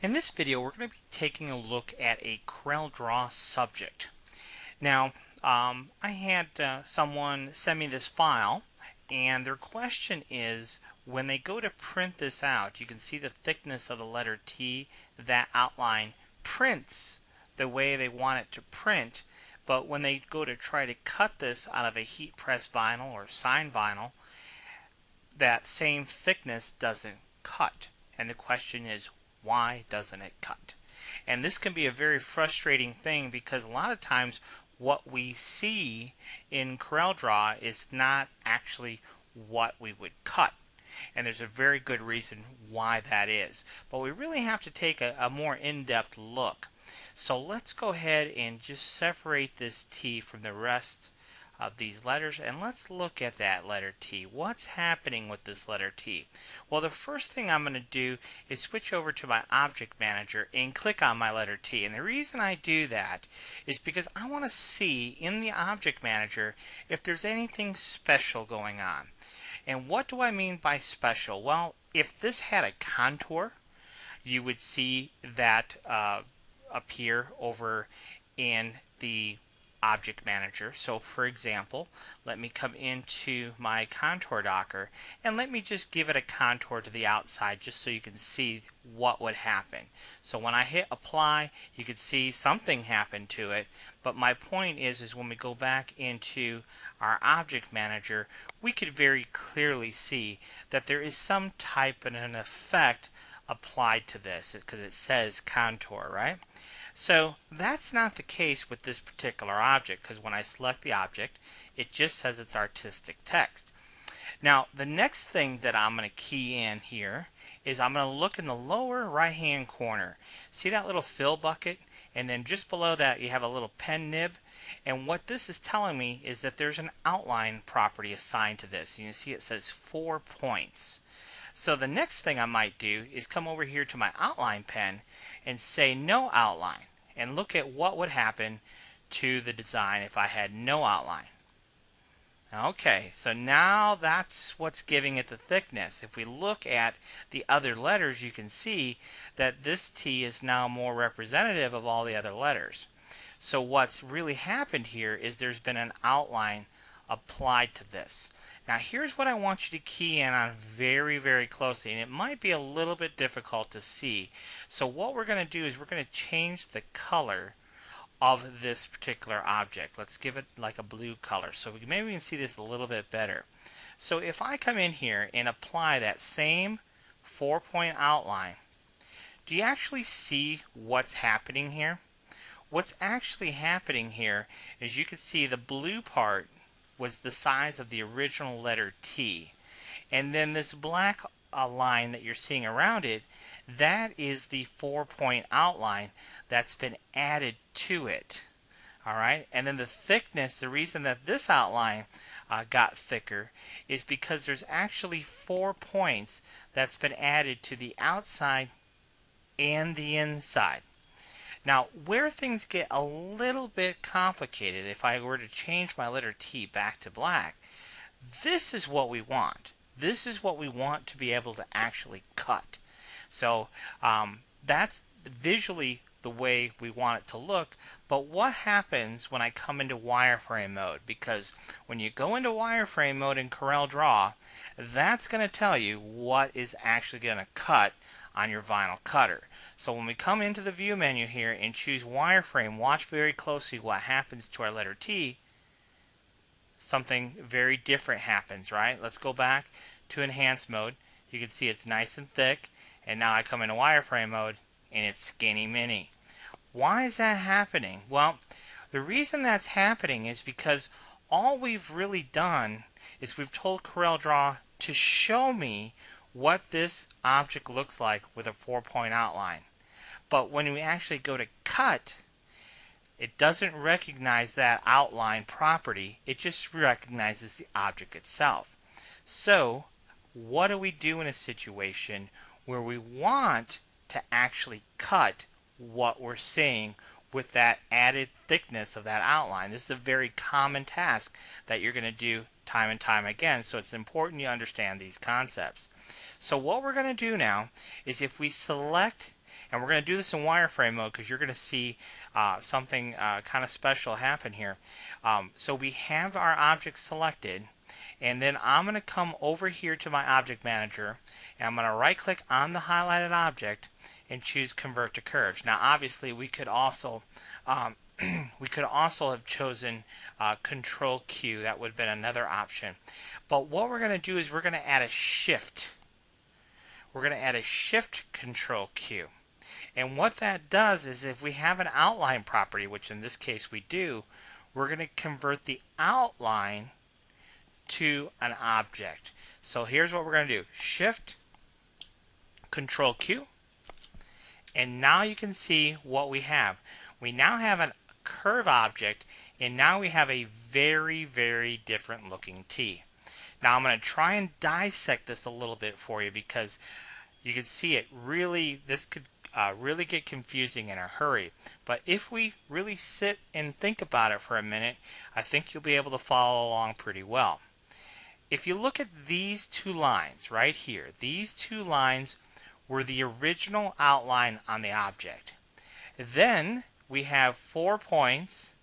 In this video, we're going to be taking a look at a CorelDRAW subject. Now, I had someone send me this file, and their question is, when they go to print this out, you can see the thickness of the letter T. That outline prints the way they want it to print, but when they go to try to cut this out of a heat press vinyl or sign vinyl, that same thickness doesn't cut. And the question is, why doesn't it cut? And this can be a very frustrating thing because a lot of times what we see in CorelDRAW is not actually what we would cut. And there's a very good reason why that is. But we really have to take a more in-depth look. So let's go ahead and just separate this T from the rest of these letters, and let's look at that letter T. What's happening with this letter T? Well, the first thing I'm going to do is switch over to my Object Manager and click on my letter T. And the reason I do that is because I want to see in the Object Manager if there's anything special going on. And what do I mean by special? Well, if this had a contour, you would see that appear over in the Object Manager. So for example, let me come into my contour docker and let me just give it a contour to the outside just so you can see what would happen. So when I hit apply, you can see something happened to it, but my point is when we go back into our Object Manager, we could very clearly see that there is some type of an effect applied to this because it says contour, right? So that's not the case with this particular object, because when I select the object, it just says it's artistic text. Now, the next thing that I'm going to key in here is I'm going to look in the lower right hand corner. See that little fill bucket? And then just below that you have a little pen nib. And what this is telling me is that there's an outline property assigned to this. You can see it says 4 points. So the next thing I might do is come over here to my outline pen and say no outline, and look at what would happen to the design if I had no outline. Okay, so now that's what's giving it the thickness. If we look at the other letters, you can see that this T is now more representative of all the other letters. So what's really happened here is there's been an outline applied to this. Now here's what I want you to key in on very, very closely, and it might be a little bit difficult to see. So what we're going to do is we're going to change the color of this particular object. Let's give it like a blue color so maybe we can see this a little bit better. So if I come in here and apply that same 4-point outline, do you actually see what's happening here? What's actually happening here is you can see the blue part was the size of the original letter T, and then this black line that you're seeing around it, that is the 4-point outline that's been added to it. Alright, and then the thickness, the reason that this outline got thicker is because there's actually 4 points that's been added to the outside and the inside. Now, where things get a little bit complicated, if I were to change my letter T back to black, this is what we want. This is what we want to be able to actually cut. So that's visually the way we want it to look. But what happens when I come into wireframe mode? Because when you go into wireframe mode in CorelDRAW, that's going to tell you what is actually going to cut on your vinyl cutter. So when we come into the view menu here and choose wireframe, watch very closely what happens to our letter T. Something very different happens, right? Let's go back to enhance mode. You can see it's nice and thick, and now I come into wireframe mode and it's skinny mini. Why is that happening? Well, the reason that's happening is because all we've really done is we've told CorelDRAW to show me what this object looks like with a 4-point outline. But when we actually go to cut, it doesn't recognize that outline property, it just recognizes the object itself. So what do we do in a situation where we want to actually cut what we're seeing with that added thickness of that outline? This is a very common task that you're going to do time and time again, so it's important you understand these concepts. So what we're going to do now is if we select And we're going to do this in wireframe mode because you're going to see something kind of special happen here. So we have our object selected, and then I'm going to come over here to my object manager, and I'm going to right click on the highlighted object and choose convert to curves. Now obviously we could also have chosen Control Q. That would have been another option. But what we're going to do is we're going to add a shift. We're going to add a shift Control Q. And what that does is if we have an outline property, which in this case we do, we're going to convert the outline to an object. So here's what we're going to do. Shift Control Q. And now you can see what we have. We now have a curve object, and now we have a very, very different looking T. Now I'm going to try and dissect this a little bit for you because you can see it really, this could really get confusing in a hurry. But if we really sit and think about it for a minute, I think you'll be able to follow along pretty well. If you look at these two lines right here, these two lines were the original outline on the object. Then we have 4 points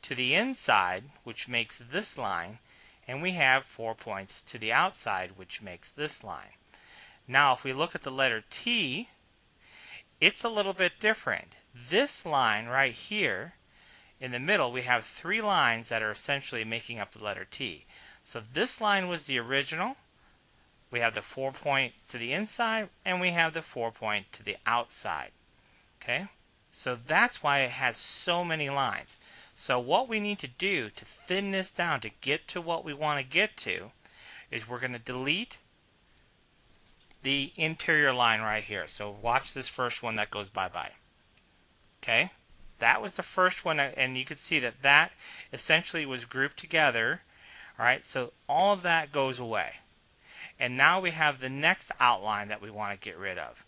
to the inside, which makes this line, and we have 4 points to the outside, which makes this line. Now if we look at the letter T, it's a little bit different. This line right here in the middle, we have 3 lines that are essentially making up the letter T. So this line was the original. We have the 4 point to the inside, and we have the 4 point to the outside. Okay? So that's why it has so many lines. So what we need to do to thin this down to get to what we want to get to is we're going to delete the interior line right here. So watch this first one that goes bye-bye. Okay? That was the first one, and you can see that that essentially was grouped together. All right? So all of that goes away. And now we have the next outline that we want to get rid of.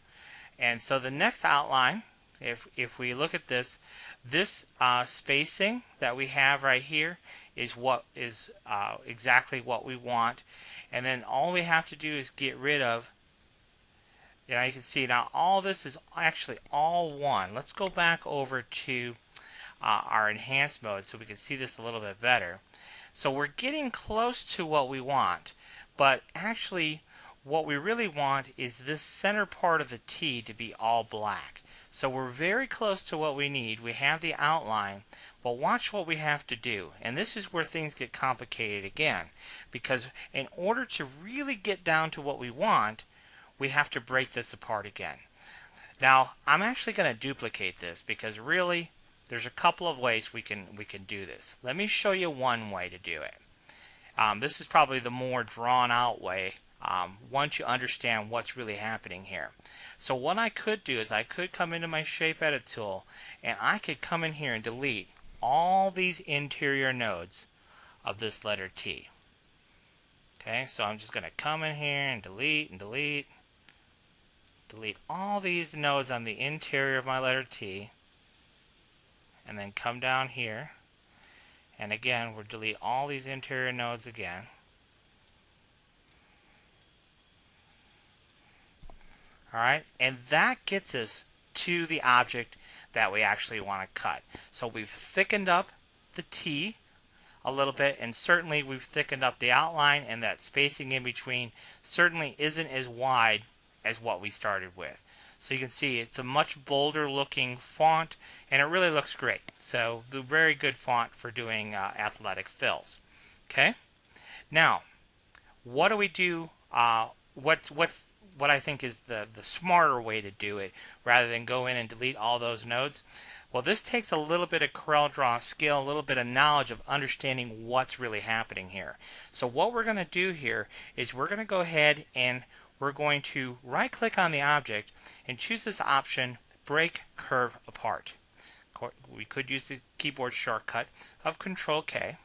And so the next outline, if we look at this spacing that we have right here is what is exactly what we want. And then all we have to do is get rid of, you know, you can see now all this is actually all one. Let's go back over to our enhanced mode so we can see this a little bit better. So we're getting close to what we want. But actually, what we really want is this center part of the T to be all black. So we're very close to what we need. We have the outline, but watch what we have to do. And this is where things get complicated again. Because in order to really get down to what we want, we have to break this apart again. Now, I'm actually going to duplicate this because really, there's a couple of ways we can do this. Let me show you one way to do it. This is probably the more drawn out way once you understand what's really happening here. So what I could do is I could come into my shape edit tool and I could come in here and delete all these interior nodes of this letter T. Okay, so I'm just going to come in here and delete all these nodes on the interior of my letter T, and then come down here. And again, we'll delete all these interior nodes again. Alright, and that gets us to the object that we actually want to cut. So we've thickened up the T a little bit, and certainly we've thickened up the outline, and that spacing in between certainly isn't as wide as what we started with. So you can see it's a much bolder looking font, and it really looks great. So the very good font for doing athletic fills. Okay. Now, what do we do? What I think is the smarter way to do it, rather than go in and delete all those nodes. Well, this takes a little bit of CorelDRAW skill, a little bit of knowledge of understanding what's really happening here. So what we're going to do here is we're going to go ahead and we're going to right click on the object and choose this option, break curve apart. We could use the keyboard shortcut of Control K.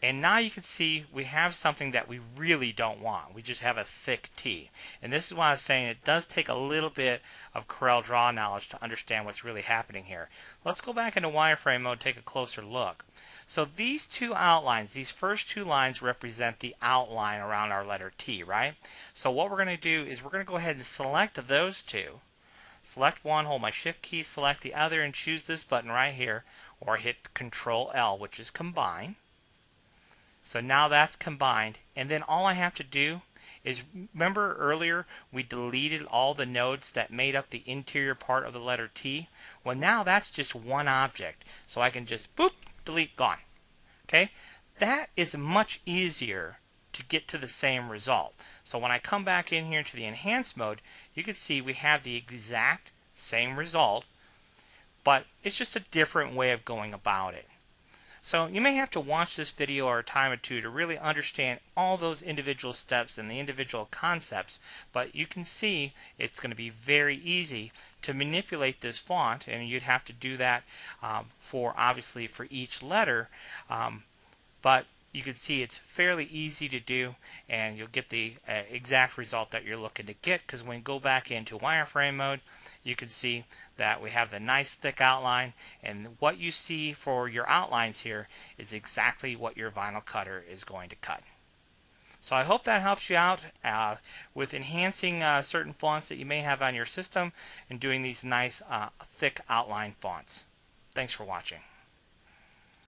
And now you can see we have something that we really don't want. We just have a thick T. And this is why I was saying it does take a little bit of CorelDRAW knowledge to understand what's really happening here. Let's go back into wireframe mode, take a closer look. So these two outlines, these first two lines represent the outline around our letter T, right? So what we're going to do is we're going to go ahead and select those two. select one, hold my shift key, select the other, and choose this button right here, or hit Control L, which is combine. So now that's combined, and then all I have to do is, remember earlier we deleted all the nodes that made up the interior part of the letter T? Well, now that's just one object, so I can just boop, delete, gone. Okay, that is much easier to get to the same result. So when I come back in here to the enhance mode, you can see we have the exact same result, but it's just a different way of going about it. So you may have to watch this video or a time or two to really understand all those individual steps and the individual concepts, but you can see it's going to be very easy to manipulate this font, and you'd have to do that obviously for each letter, but you can see it's fairly easy to do, and you'll get the exact result that you're looking to get, because when you go back into wireframe mode, you can see that we have the nice thick outline, and what you see for your outlines here is exactly what your vinyl cutter is going to cut. So I hope that helps you out with enhancing certain fonts that you may have on your system and doing these nice thick outline fonts. Thanks for watching.